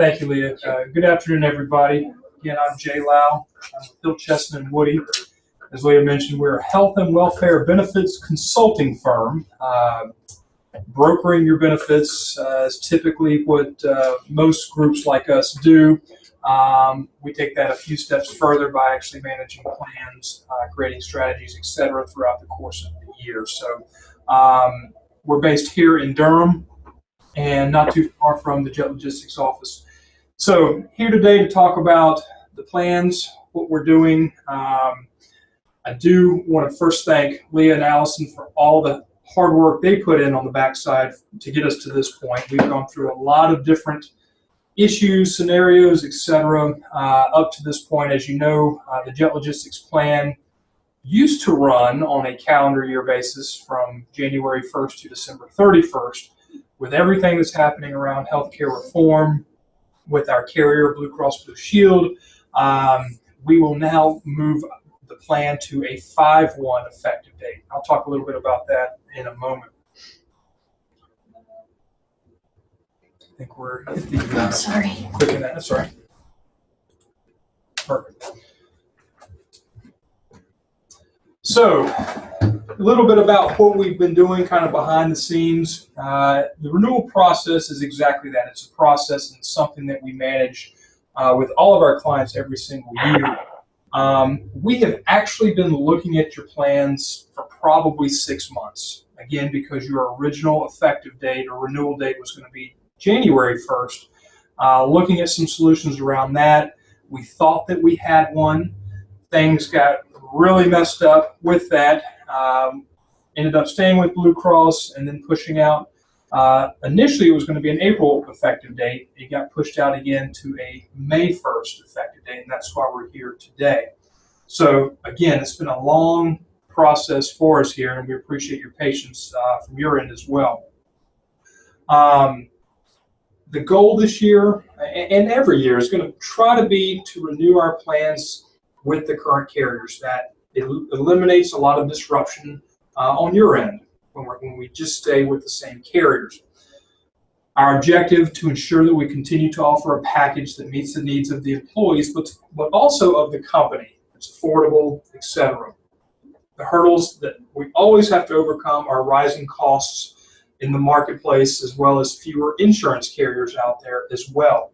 Thank you, Leah. Good afternoon, everybody. Again, I'm JLI. I'm with Hill, Chestnut, and Woody. As Leah mentioned, we're a health and welfare benefits consulting firm. Brokering your benefits is typically what most groups like us do. We take that a few steps further by actually managing plans, creating strategies, etc., throughout the course of the year. So we're based here in Durham and not too far from the Jet Logistics office. So here today to talk about the plans, what we're doing. I do want to first thank Leah and Allison for all the hard work they put in on the backside to get us to this point. We've gone through a lot of different issues, scenarios, etc. Up to this point. As you know, the Jet Logistics plan used to run on a calendar year basis from January 1st to December 31st. With everything that's happening around healthcare reform, with our carrier, Blue Cross Blue Shield, we will now move the plan to a 5/1 effective date. I'll talk a little bit about that in a moment. I think we're at the sorry. Clicking that. That's all right. Perfect. So, a little bit about what we've been doing kind of behind the scenes. The renewal process is exactly that. It's a process and something that we manage with all of our clients every single year. We have actually been looking at your plans for probably 6 months. Again, because your original effective date or renewal date was going to be January 1st. Looking at some solutions around that. We thought that we had one. Things got really messed up with that. Ended up staying with Blue Cross and then pushing out. Initially, it was going to be an April effective date. It got pushed out again to a May 1st effective date, and that's why we're here today. So again, it's been a long process for us here, and we appreciate your patience from your end as well. The goal this year, and every year, is going to try to be to renew our plans with the current carriers. That eliminates a lot of disruption on your end when we just stay with the same carriers. Our objective to ensure that we continue to offer a package that meets the needs of the employees, but also of the company. It's affordable, etc. The hurdles that we always have to overcome are rising costs in the marketplace, as well as fewer insurance carriers out there as well.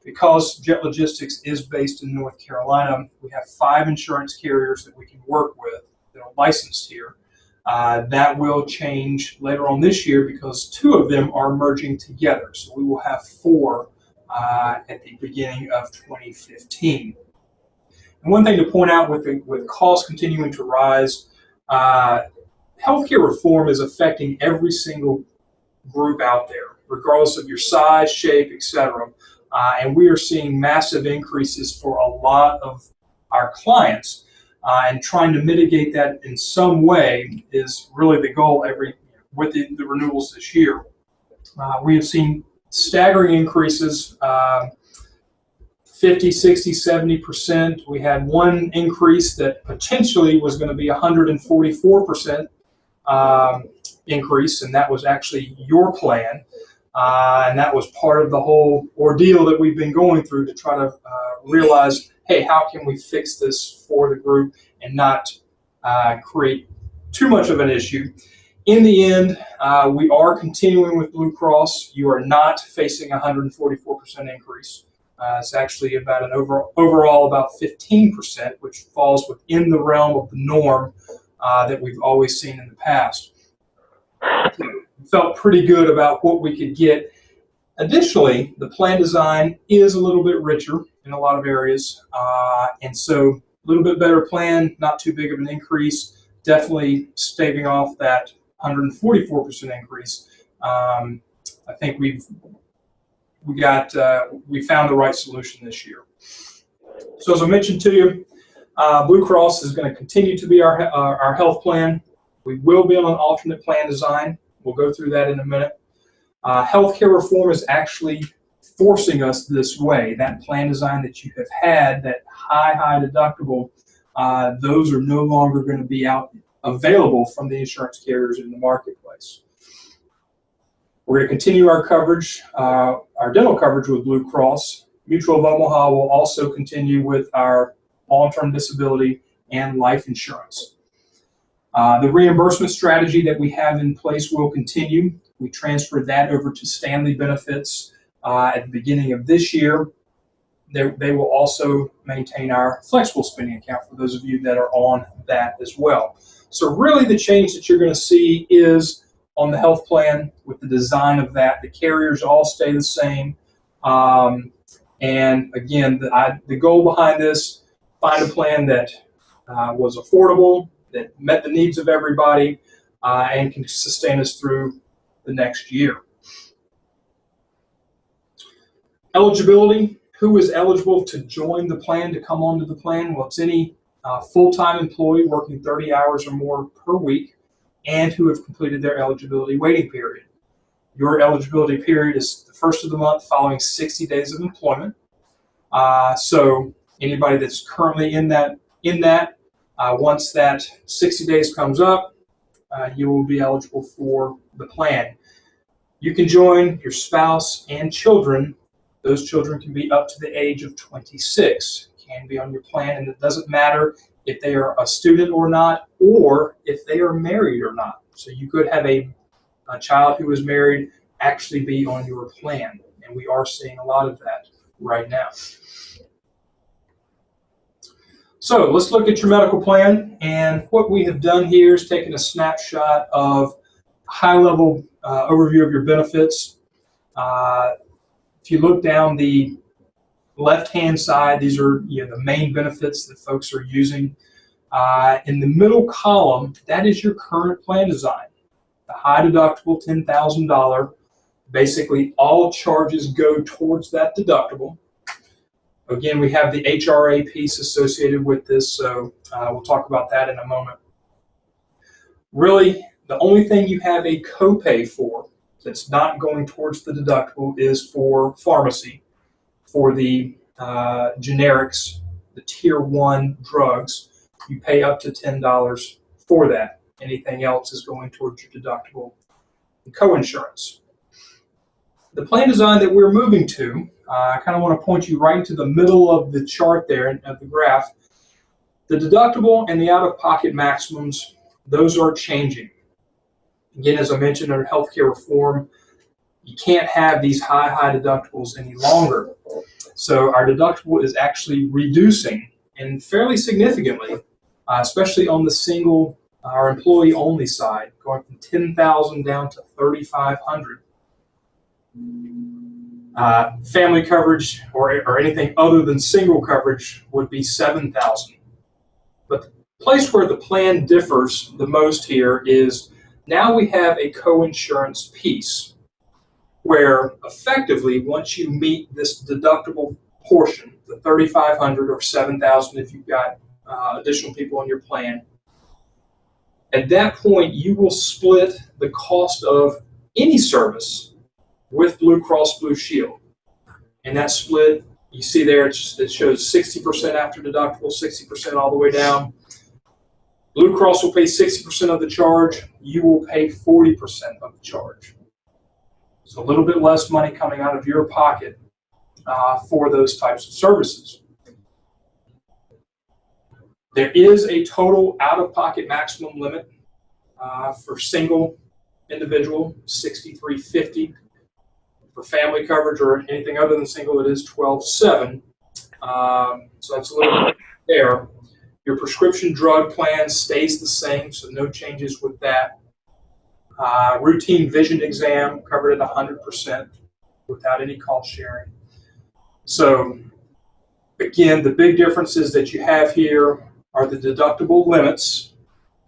Because Jet Logistics is based in North Carolina, we have 5 insurance carriers that we can work with that are licensed here. That will change later on this year because 2 of them are merging together. So we will have 4 at the beginning of 2015. And one thing to point out with costs continuing to rise, healthcare reform is affecting every single group out there, regardless of your size, shape, etc. And we are seeing massive increases for a lot of our clients. And trying to mitigate that in some way is really the goal with the renewals this year. We have seen staggering increases, 50, 60, 70%. We had one increase that potentially was going to be 144% increase, and that was actually your plan. And that was part of the whole ordeal that we've been going through to try to realize, hey, how can we fix this for the group and not create too much of an issue? In the end, we are continuing with Blue Cross. You are not facing a 144% increase. It's actually about an overall about 15%, which falls within the realm of the norm that we've always seen in the past. Felt pretty good about what we could get. Additionally, the plan design is a little bit richer in a lot of areas, and so a little bit better plan, not too big of an increase, definitely staving off that 144% increase. I think we found the right solution this year. So as I mentioned to you, Blue Cross is going to continue to be our health plan. We will be on an alternate plan design. We'll go through that in a minute. Healthcare reform is actually forcing us this way. That plan design that you have had, that high deductible, those are no longer going to be available from the insurance carriers in the marketplace. We're going to continue our coverage, our dental coverage with Blue Cross. Mutual of Omaha will also continue with our long-term disability and life insurance. The reimbursement strategy that we have in place will continue. We transferred that over to Stanley Benefits at the beginning of this year. They will also maintain our flexible spending account for those of you that are on that as well. So really the change that you're going to see is on the health plan with the design of that. The carriers all stay the same. And again, the goal behind this, find a plan that was affordable, that met the needs of everybody, and can sustain us through the next year. Eligibility. Who is eligible to join the plan, to come onto the plan? Well, it's any full-time employee working 30 hours or more per week and who have completed their eligibility waiting period. Your eligibility period is the first of the month following 60 days of employment. So anybody that's currently in that, once that 60 days comes up, you will be eligible for the plan. You can join your spouse and children. Those children can be up to the age of 26, can be on your plan, and it doesn't matter if they are a student or not, or if they are married or not. So you could have a child who is married actually be on your plan, and we are seeing a lot of that right now. So let's look at your medical plan, and what we have done here is taken a snapshot of high-level overview of your benefits. If you look down the left-hand side, these are the main benefits that folks are using. In the middle column, that is your current plan design. The high deductible, $10,000. Basically, all charges go towards that deductible. Again, we have the HRA piece associated with this, so we'll talk about that in a moment. Really, the only thing you have a copay for that's not going towards the deductible is for pharmacy, for the generics, the tier 1 drugs. You pay up to $10 for that. Anything else is going towards your deductible and coinsurance. The plan design that we're moving to, I kind of want to point you right to the middle of the chart there, of the graph. The deductible and the out-of-pocket maximums, those are changing. Again, as I mentioned, under healthcare reform, you can't have these high deductibles any longer. So our deductible is actually reducing, and fairly significantly, especially on the single or employee-only side, going from $10,000 down to $3,500. Family coverage or anything other than single coverage would be $7,000. But the place where the plan differs the most here is now we have a coinsurance piece where effectively once you meet this deductible portion, the $3,500 or $7,000 if you've got additional people on your plan, at that point you will split the cost of any service with Blue Cross Blue Shield. And that split, you see there, it shows 60% after deductible, 60% all the way down. Blue Cross will pay 60% of the charge. You will pay 40% of the charge. So a little bit less money coming out of your pocket for those types of services. There is a total out-of-pocket maximum limit for single individual, $6,350. For family coverage or anything other than single, it is $12,700. So that's a little bit there. Your prescription drug plan stays the same, so no changes with that. Routine vision exam covered at 100% without any cost sharing. So again, the big differences that you have here are the deductible limits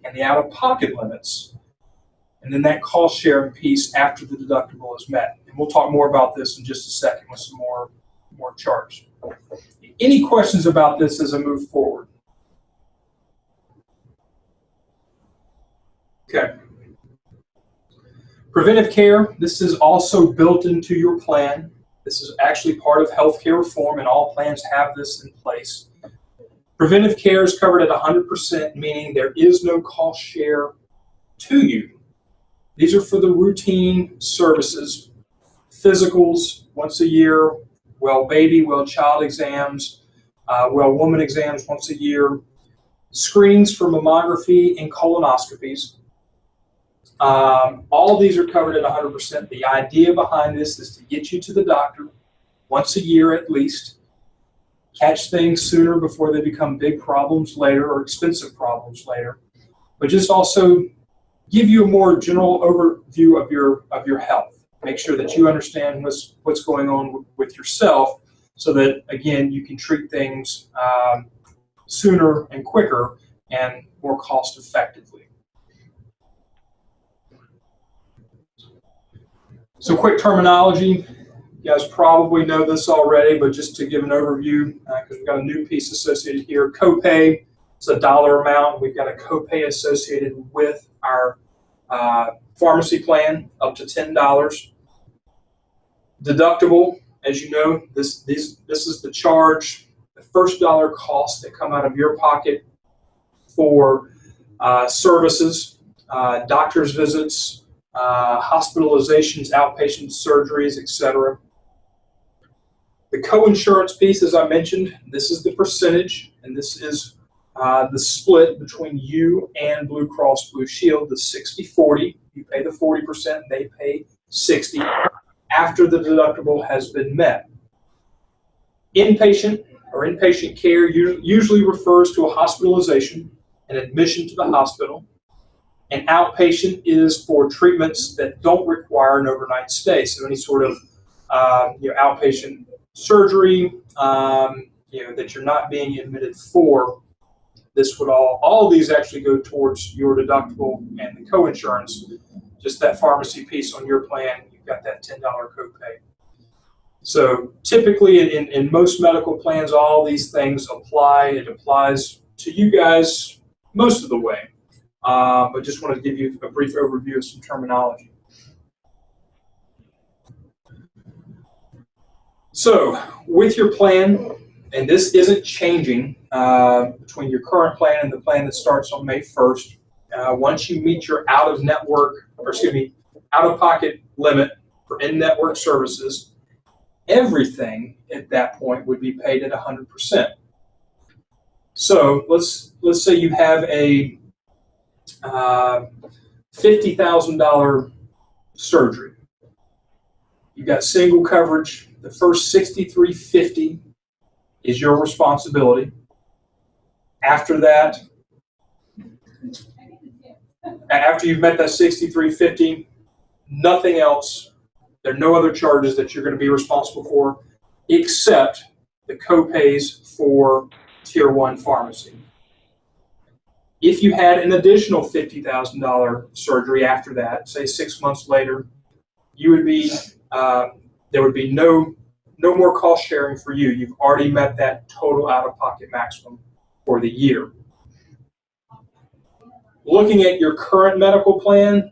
and the out-of-pocket limits, and then that cost sharing piece after the deductible is met. And we'll talk more about this in just a second with some more charts. Any questions about this as I move forward? Okay. Preventive care, this is also built into your plan. This is actually part of healthcare reform, and all plans have this in place. Preventive care is covered at 100%, meaning there is no cost share to you. These are for the routine services, physicals once a year, well baby, well child exams, well woman exams once a year, screenings for mammography and colonoscopies. All of these are covered at 100%. The idea behind this is to get you to the doctor once a year at least, catch things sooner before they become big problems later or expensive problems later, but just also give you a more general overview of your health. Make sure that you understand what's going on with yourself, so that again you can treat things sooner and quicker and more cost effectively. So quick terminology. You guys probably know this already, but just to give an overview, because we've got a new piece associated here. Copay, it's a dollar amount. We've got a copay associated with our pharmacy plan, up to $10. Deductible, as you know, this is the charge, the first dollar cost that come out of your pocket for services, doctor's visits, hospitalizations, outpatient surgeries, etc. The co-insurance piece, as I mentioned, this is the percentage, and this is the split between you and Blue Cross Blue Shield, the 60-40. You pay the 40%, they pay 60% after the deductible has been met. Inpatient or inpatient care usually refers to a hospitalization, an admission to the hospital. And outpatient is for treatments that don't require an overnight stay. So any sort of outpatient surgery that you're not being admitted for, this would all of these actually go towards your deductible and the co-insurance. Just that pharmacy piece on your plan, you've got that $10 copay. So typically in most medical plans, all these things apply. It applies to you guys most of the way. But just want to give you a brief overview of some terminology. So with your plan, and this isn't changing between your current plan and the plan that starts on May 1st, once you meet your out-of-pocket limit for in-network services, everything at that point would be paid at 100%. So let's say you have a $50,000 surgery. You've got single coverage. The first $6,350 is your responsibility. After that, after you've met that $6,350, nothing else. There are no other charges that you're going to be responsible for, except the copays for Tier 1 pharmacy. If you had an additional $50,000 surgery after that, say 6 months later, you would be there would be no more cost sharing for you. You've already met that total out-of-pocket maximum for the year. Looking at your current medical plan,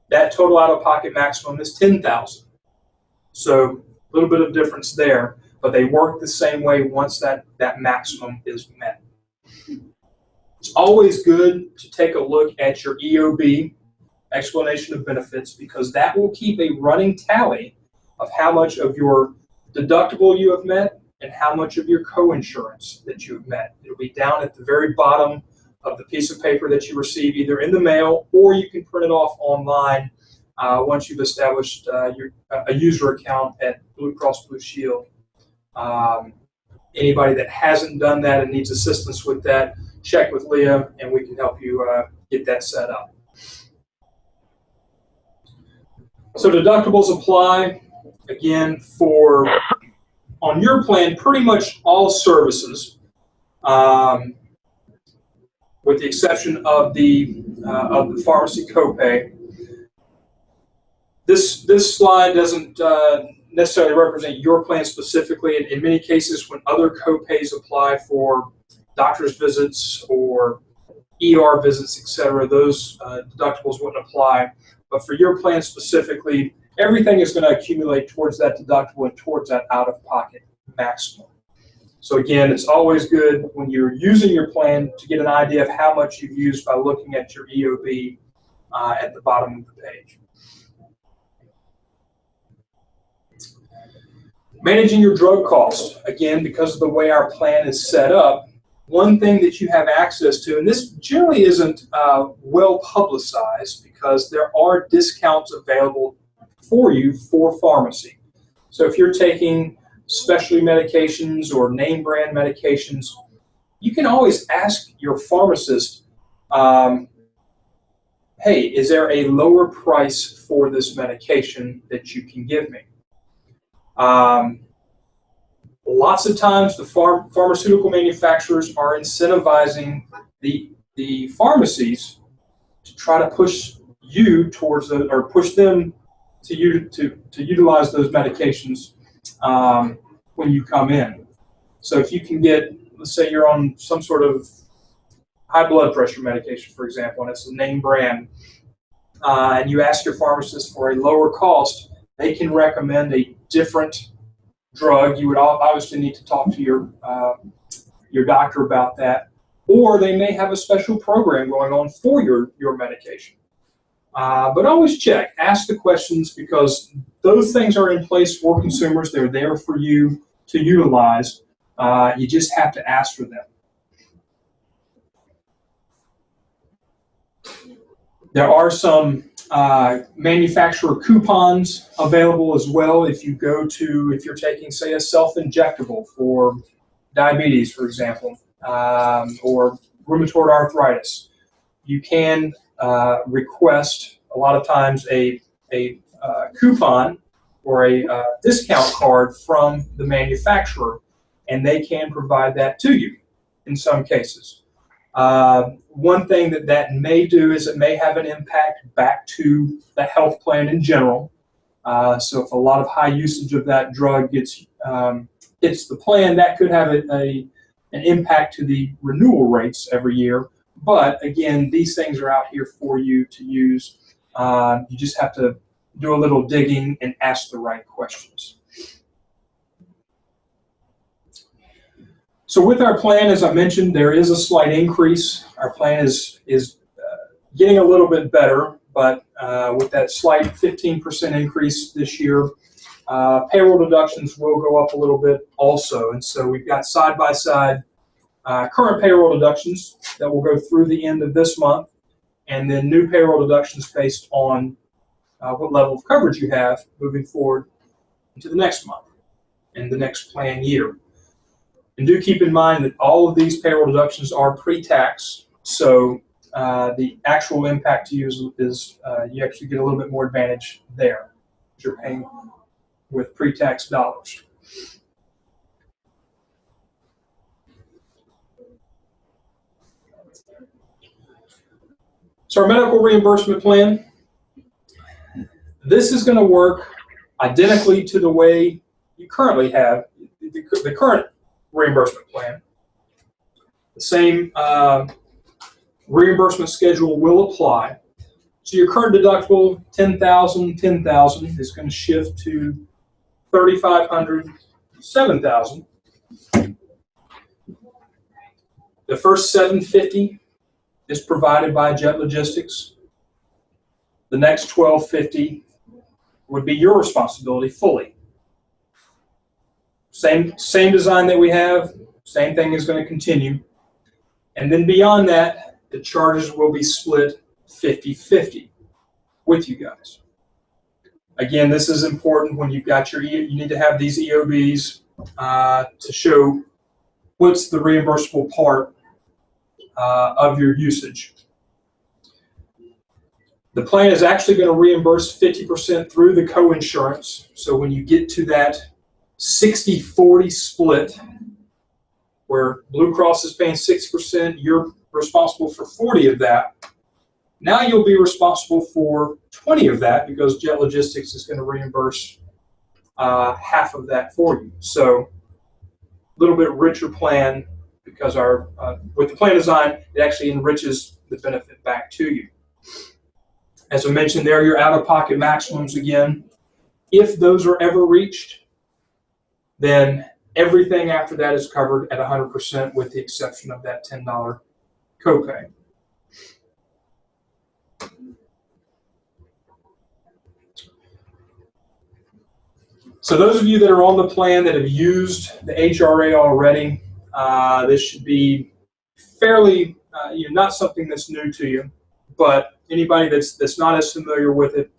that total out-of-pocket maximum is $10,000. So a little bit of difference there, but they work the same way once that maximum is met. It's always good to take a look at your EOB, explanation of benefits, because that will keep a running tally of how much of your deductible you have met and how much of your co-insurance that you have met. It'll be down at the very bottom of the piece of paper that you receive, either in the mail or you can print it off online once you've established a user account at Blue Cross Blue Shield. Anybody that hasn't done that and needs assistance with that, check with Leah and we can help you get that set up. So deductibles apply, again, for, on your plan, pretty much all services, with the exception of the pharmacy copay. This slide doesn't necessarily represent your plan specifically. In many cases, when other copays apply for doctor's visits or ER visits, etc., those deductibles wouldn't apply. But for your plan specifically, everything is going to accumulate towards that deductible and towards that out-of-pocket maximum. So again, it's always good when you're using your plan to get an idea of how much you've used by looking at your EOB at the bottom of the page. Managing your drug costs. Again, because of the way our plan is set up, one thing that you have access to, and this generally isn't well publicized because there are discounts available for you for pharmacy. So if you're taking specialty medications or name brand medications, you can always ask your pharmacist, hey, is there a lower price for this medication that you can give me? Lots of times the pharmaceutical manufacturers are incentivizing the pharmacies to try to push you towards or push them to utilize those medications when you come in. So if you can get, let's say you're on some sort of high blood pressure medication, for example, and it's a name brand, and you ask your pharmacist for a lower cost, they can recommend a different drug. You would obviously need to talk to your doctor about that, or they may have a special program going on for your medication. But always check, ask the questions, because those things are in place for consumers. They're there for you to utilize. You just have to ask for them. There are some manufacturer coupons available as well if you're taking, say, a self-injectable for diabetes, for example, or rheumatoid arthritis. You can request a lot of times a coupon or a discount card from the manufacturer, and they can provide that to you in some cases. One thing that may do is it may have an impact back to the health plan in general. So if a lot of high usage of that drug hits the plan, that could have an impact to the renewal rates every year. But again, these things are out here for you to use. You just have to do a little digging and ask the right questions. So with our plan, as I mentioned, there is a slight increase. Our plan is getting a little bit better, but with that slight 15% increase this year, payroll deductions will go up a little bit also. And so we've got side-by-side current payroll deductions that will go through the end of this month, and then new payroll deductions based on what level of coverage you have moving forward into the next month and the next plan year. And do keep in mind that all of these payroll deductions are pre-tax, so the actual impact to you is you actually get a little bit more advantage there. You're paying with pre-tax dollars. So our medical reimbursement plan, this is going to work identically to the way you currently have the current reimbursement plan. The same reimbursement schedule will apply. So your current deductible, $10,000 is going to shift to $3,500, $7,000. The first $750 is provided by Jet Logistics. The next $1,250 would be your responsibility fully. Same design that we have, same thing is going to continue. And then beyond that, the charges will be split 50-50 with you guys. Again, this is important when you've got you need to have these EOBs to show what's the reimbursable part of your usage. The plan is actually going to reimburse 50% through the co-insurance. So when you get to that 60-40 split, where Blue Cross is paying 60%, you're responsible for 40 of that. Now you'll be responsible for 20 of that because Jet Logistics is going to reimburse half of that for you. So a little bit richer plan because with the plan design, it actually enriches the benefit back to you. As I mentioned, there are your out-of-pocket maximums again. If those are ever reached, then everything after that is covered at 100% with the exception of that $10 copay. So those of you that are on the plan that have used the HRA already, this should be fairly, not something that's new to you, but anybody that's not as familiar with it,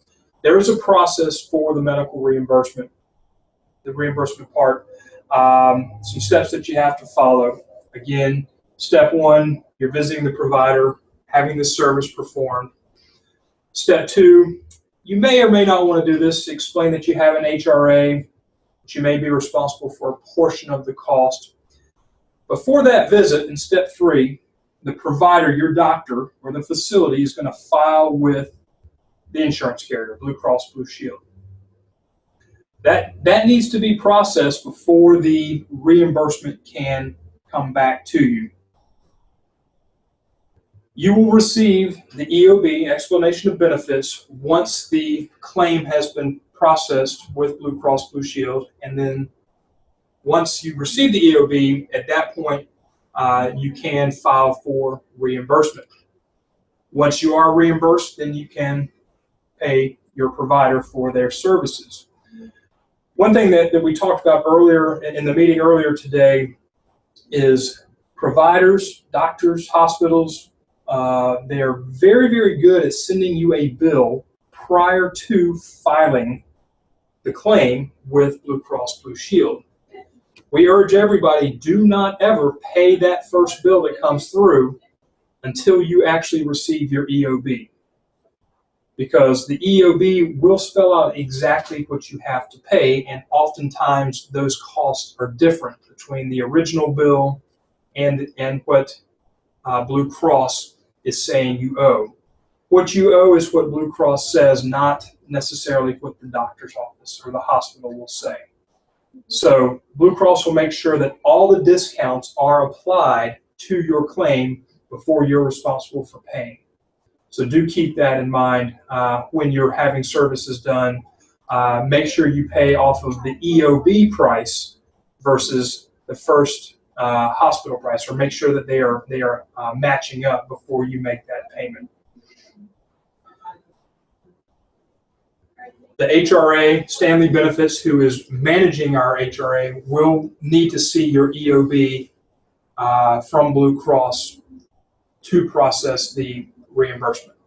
there is a process for the medical reimbursement, the reimbursement part. Some steps that you have to follow. Again, step one, you're visiting the provider, having the service performed. Step two, you may or may not want to do this. Explain that you have an HRA, that you may be responsible for a portion of the cost. Before that visit, in step three, the provider, your doctor, or the facility is going to file with the insurance carrier, Blue Cross Blue Shield. That needs to be processed before the reimbursement can come back to you. You will receive the EOB, explanation of benefits, once the claim has been processed with Blue Cross Blue Shield, and then once you receive the EOB, at that point, you can file for reimbursement. Once you are reimbursed, then you can pay your provider for their services. One thing that we talked about earlier in the meeting earlier today is providers, doctors, hospitals, they're very, very good at sending you a bill prior to filing the claim with Blue Cross Blue Shield. We urge everybody, do not ever pay that first bill that comes through until you actually receive your EOB. Because the EOB will spell out exactly what you have to pay, and oftentimes those costs are different between the original bill and what Blue Cross is saying you owe. What you owe is what Blue Cross says, not necessarily what the doctor's office or the hospital will say. So Blue Cross will make sure that all the discounts are applied to your claim before you're responsible for paying. So do keep that in mind when you're having services done. Make sure you pay off of the EOB price versus the first hospital price, or make sure that they are matching up before you make that payment. The HRA, Stanley Benefits, who is managing our HRA, will need to see your EOB from Blue Cross to process the reimbursement.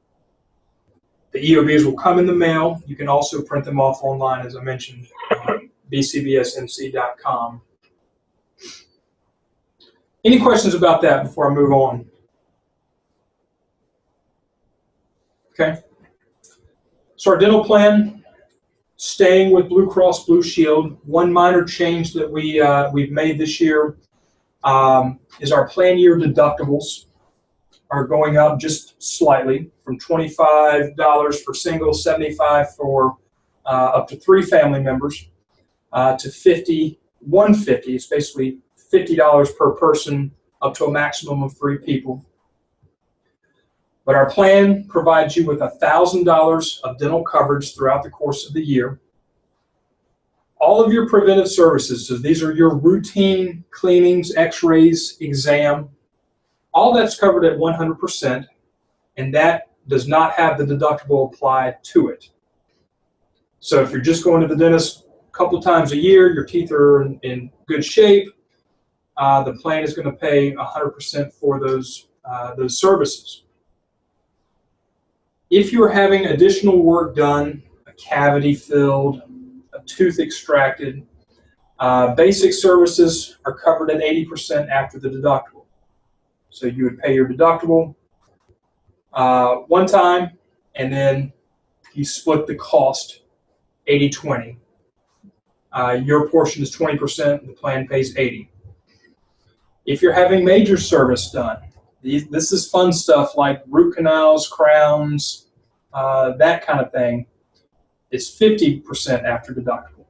The EOBs will come in the mail. You can also print them off online, as I mentioned, on bcbsmc.com. Any questions about that before I move on? Okay. So our dental plan, staying with Blue Cross Blue Shield. One minor change that we've made this year is our plan year deductibles are going up just slightly, from $25 for single, $75 for up to 3 family members, to $150. It's basically $50 per person, up to a maximum of 3 people. But our plan provides you with $1,000 of dental coverage throughout the course of the year. All of your preventive services, so these are your routine cleanings, x-rays, exam, all that's covered at 100%, and that does not have the deductible applied to it. So if you're just going to the dentist a couple times a year, your teeth are in good shape, the plan is going to pay 100% for those services. If you're having additional work done, a cavity filled, a tooth extracted, basic services are covered at 80% after the deductible. So you would pay your deductible one time, and then you split the cost 80-20. Your portion is 20%, the plan pays 80%. If you're having major service done, this is fun stuff like root canals, crowns, that kind of thing, it's 50% after deductible.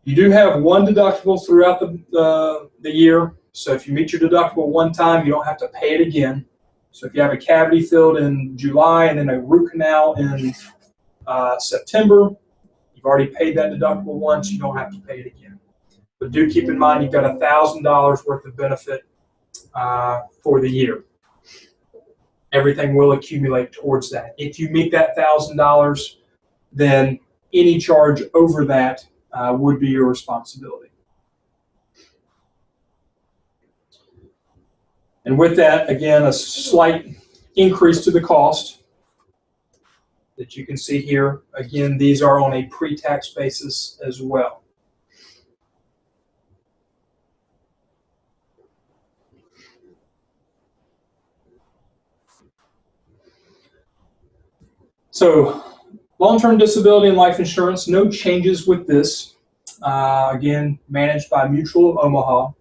You do have one deductible throughout the year. So if you meet your deductible one time, you don't have to pay it again. So if you have a cavity filled in July and then a root canal in September, you've already paid that deductible once, you don't have to pay it again. But do keep in mind you've got $1,000 worth of benefit for the year. Everything will accumulate towards that. If you meet that $1,000, then any charge over that would be your responsibility. And with that, again, a slight increase to the cost that you can see here. Again, these are on a pre-tax basis as well. So, long-term disability and life insurance, no changes with this. Again, managed by Mutual of Omaha.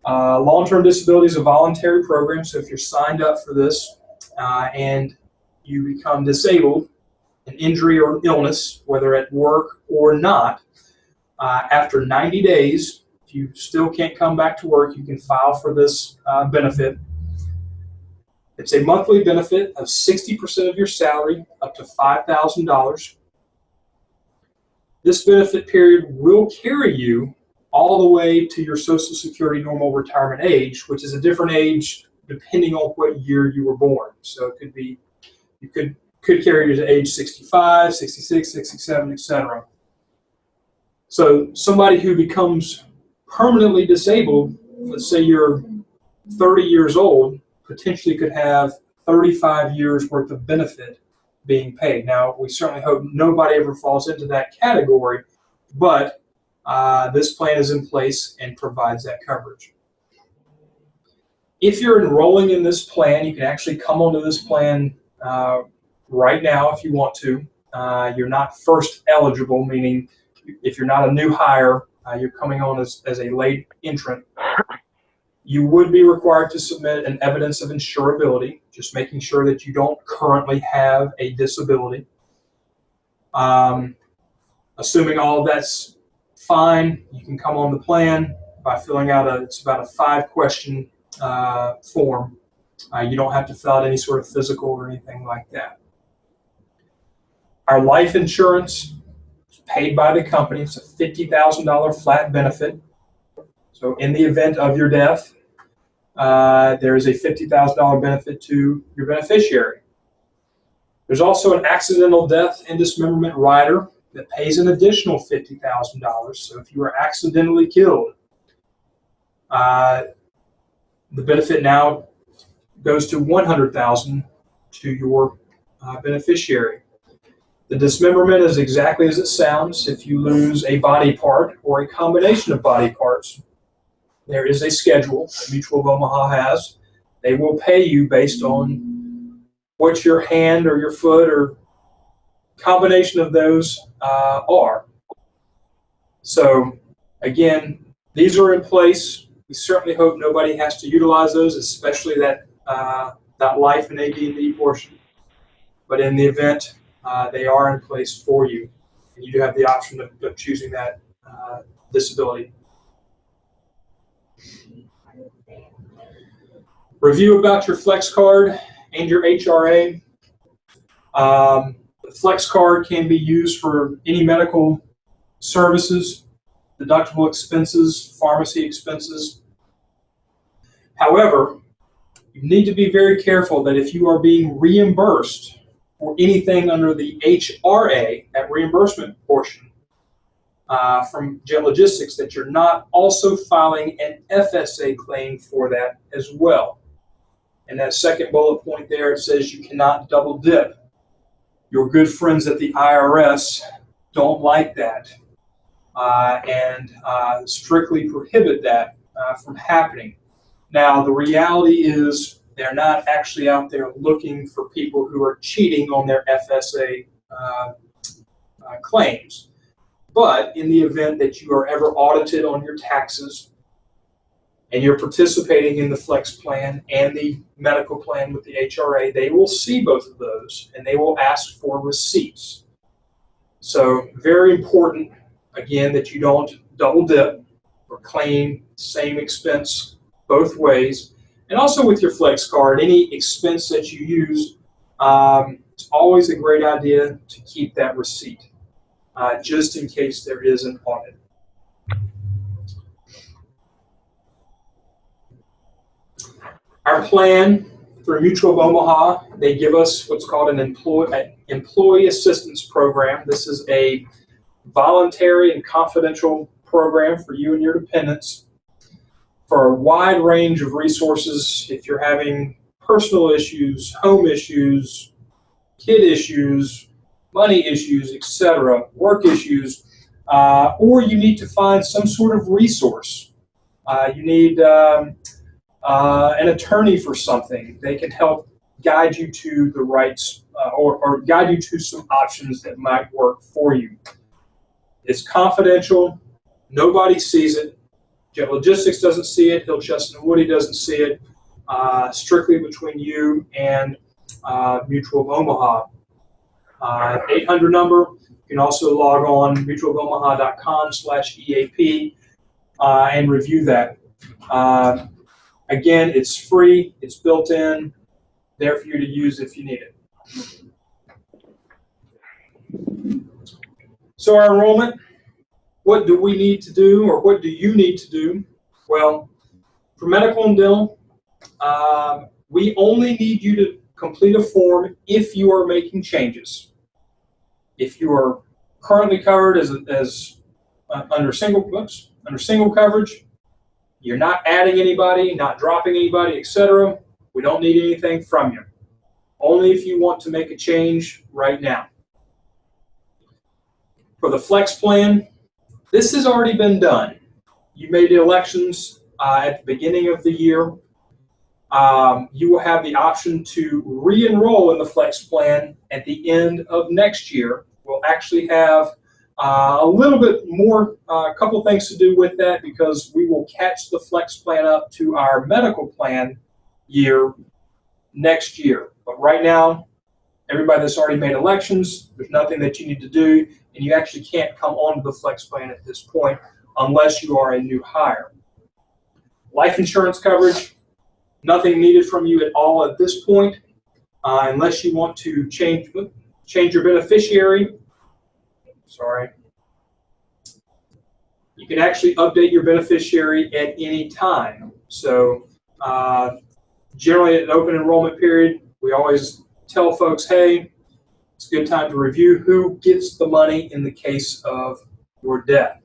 Long-term disability is a voluntary program, so if you're signed up for this and you become disabled, an injury or illness, whether at work or not, after 90 days, if you still can't come back to work, you can file for this benefit. It's a monthly benefit of 60% of your salary, up to $5,000. This benefit period will carry you all the way to your Social Security normal retirement age, which is a different age depending on what year you were born. So it could be, you could carry you to age 65, 66, 67, etc. So somebody who becomes permanently disabled, let's say you're 30 years old, potentially could have 35 years worth of benefit being paid. Now, we certainly hope nobody ever falls into that category, but this plan is in place and provides that coverage. If you're enrolling in this plan, you can actually come onto this plan right now if you want to. You're not first eligible, meaning if you're not a new hire, you're coming on as a late entrant. You would be required to submit an evidence of insurability, just making sure that you don't currently have a disability. Assuming all of that's fine, you can come on the plan by filling out it's about a 5-question form. You don't have to fill out any sort of physical or anything like that. Our life insurance is paid by the company. It's a $50,000 flat benefit. So in the event of your death, there is a $50,000 benefit to your beneficiary. There's also an accidental death and dismemberment rider that pays an additional $50,000. So if you are accidentally killed, the benefit now goes to $100,000 to your beneficiary. The dismemberment is exactly as it sounds. If you lose a body part or a combination of body parts, there is a schedule that Mutual of Omaha has. They will pay you based on what your hand or your foot or combination of those are. So again, these are in place. We certainly hope nobody has to utilize those, especially that life and AD&D portion. But in the event, they are in place for you. And you do have the option of choosing that disability. Review about your Flex Card and your HRA. The Flex Card can be used for any medical services, deductible expenses, pharmacy expenses. However, you need to be very careful that if you are being reimbursed for anything under the HRA, that reimbursement portion from Jet Logistics, that you're not also filing an FSA claim for that as well. And that second bullet point there, it says you cannot double dip. Your good friends at the IRS don't like that and strictly prohibit that from happening. Now, the reality is they're not actually out there looking for people who are cheating on their FSA claims. But in the event that you are ever audited on your taxes and you're participating in the Flex plan and the medical plan with the HRA, they will see both of those and they will ask for receipts. So very important, again, that you don't double dip or claim the same expense both ways. And also with your Flex card, any expense that you use, it's always a great idea to keep that receipt, just in case there is an audit. Our plan through Mutual of Omaha, they give us what's called an employee assistance program. This is a voluntary and confidential program for you and your dependents, for a wide range of resources if you're having personal issues, home issues, kid issues, money issues, etc., work issues, or you need to find some sort of resource. You need an attorney for something. They can help guide you to the rights or guide you to some options that might work for you. It's confidential. Nobody sees it. Jet Logistics doesn't see it. Hill, Chesson, and Woody doesn't see it. Strictly between you and Mutual of Omaha. 800 number. You can also log on mutualofomaha.com/EAP and review that. Again, it's free. It's built in, there for you to use if you need it. So our enrollment, what do we need to do, or what do you need to do? Well, for medical and dental, we only need you to complete a form if you are making changes. If you are currently covered under single coverage, you're not adding anybody, not dropping anybody, etc., we don't need anything from you. Only if you want to make a change right now. For the flex plan, this has already been done. You made the elections at the beginning of the year. You will have the option to re-enroll in the flex plan at the end of next year. We'll actually have a little bit more, a couple things to do with that, because we will catch the flex plan up to our medical plan year next year. But right now, everybody that's already made elections, there's nothing that you need to do, and you actually can't come onto the flex plan at this point unless you are a new hire. Life insurance coverage, nothing needed from you at all at this point, unless you want to change your beneficiary. Sorry. You can actually update your beneficiary at any time. So generally at an open enrollment period, we always tell folks, hey, it's a good time to review who gets the money in the case of your death.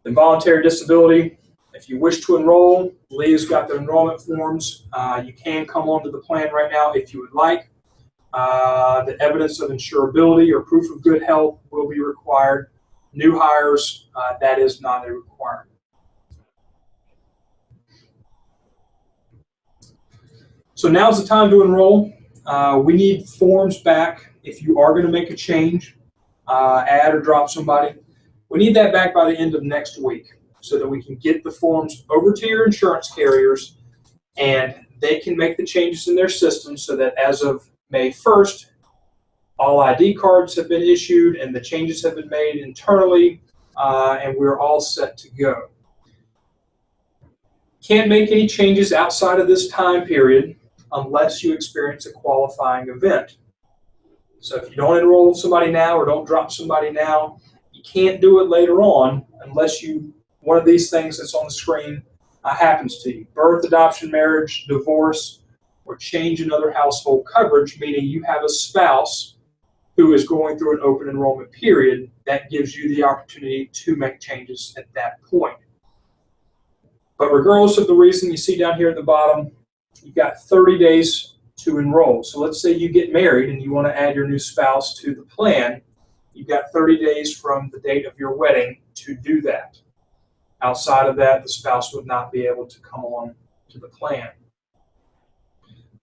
Involuntary disability, if you wish to enroll, Leah's got the enrollment forms. You can come onto the plan right now if you would like. The evidence of insurability or proof of good health will be required. New hires, that is not a requirement. So now's the time to enroll. We need forms back if you are going to make a change, add or drop somebody. We need that back by the end of next week so that we can get the forms over to your insurance carriers and they can make the changes in their system so that as of May 1st, all ID cards have been issued and the changes have been made internally, and we're all set to go. Can't make any changes outside of this time period unless you experience a qualifying event. So if you don't enroll somebody now or don't drop somebody now, you can't do it later on unless one of these things that's on the screen happens to you. Birth, adoption, marriage, divorce, or change in other household coverage, meaning you have a spouse who is going through an open enrollment period. That gives you the opportunity to make changes at that point. But regardless of the reason, you see down here at the bottom, you've got 30 days to enroll. So let's say you get married and you want to add your new spouse to the plan. You've got 30 days from the date of your wedding to do that. Outside of that, the spouse would not be able to come on to the plan.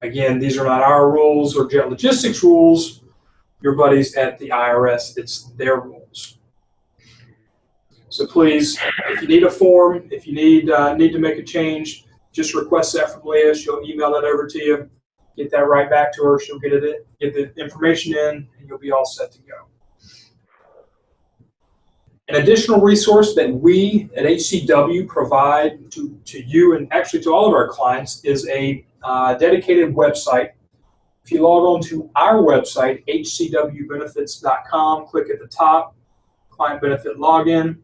Again, these are not our rules or Jet Logistics rules. Your buddies at the IRS, it's their rules. So please, if you need a form, if you need to make a change, just request that from Leah. She'll email that over to you. Get that right back to her. She'll get the information in, and you'll be all set to go. An additional resource that we at HCW provide to you and actually to all of our clients is a dedicated website. If you log on to our website, hcwbenefits.com, click at the top, Client Benefit Login.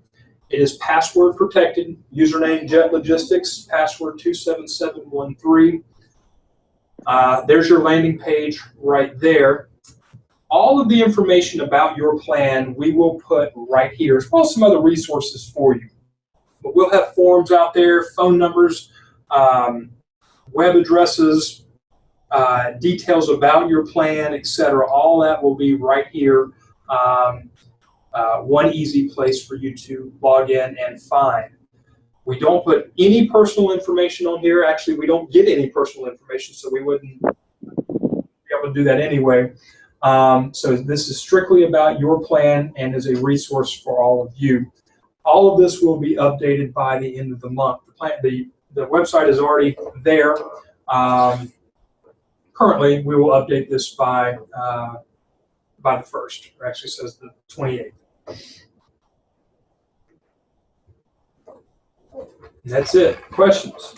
It is password protected, username Jet Logistics, password 27713. There's your landing page right there. all of the information about your plan we will put right here, as well as some other resources for you. But we'll have forms out there, phone numbers, web addresses, details about your plan, etc. All that will be right here. One easy place for you to log in and find. We don't put any personal information on here. Actually, we don't get any personal information, so we wouldn't be able to do that anyway. So this is strictly about your plan and is a resource for all of you. All of this will be updated by the end of the month. The website is already there. Currently, we will update this by the 1st. It actually says the 28th. And that's it. Questions?